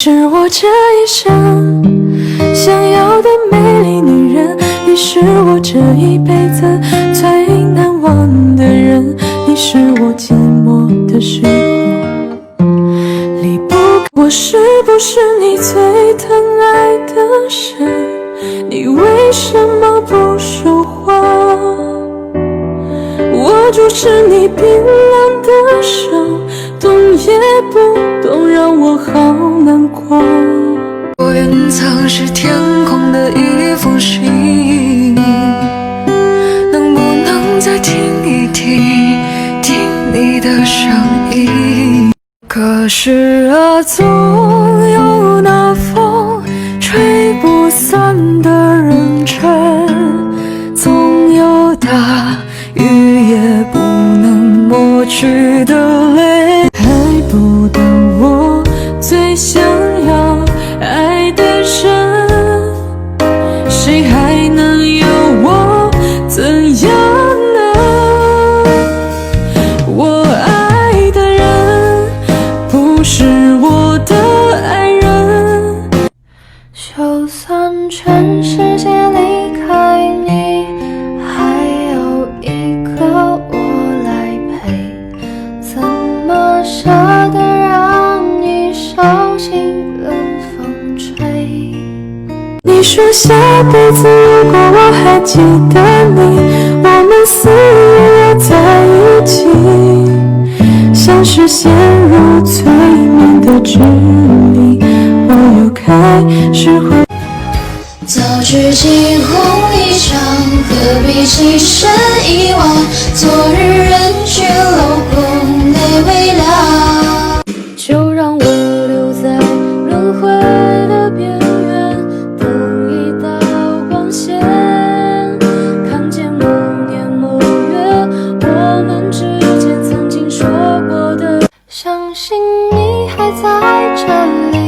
是我这一生想要的美丽女人，你是我这一辈子最难忘的人，你是我寂寞的时候离不开。我是不是你最疼爱的人？你为什么不说话？握住是你冰冷的手，动也不动，让我好难过。我隐藏是天空的一封信，能不能再听一听，听你的声音？可是啊，总有那风吹不散的认真，总有大雨也不能抹去的泪。还不到我最想要爱的人，谁还能有我怎样呢？我爱的人不是我的爱人，就算全世界离开你，还有一个我来陪，怎么舍得让你受尽冷风吹？你说下辈子如果我还记得你，我们死也要在一起，像是陷入催眠的距离，我又开始会早知惊鸿一场，何必情深一往？昨日人去楼空没未了，就让我留在轮回的边缘，等一道光线，看见某年某月我们之间曾经说过的。相信你还在这里。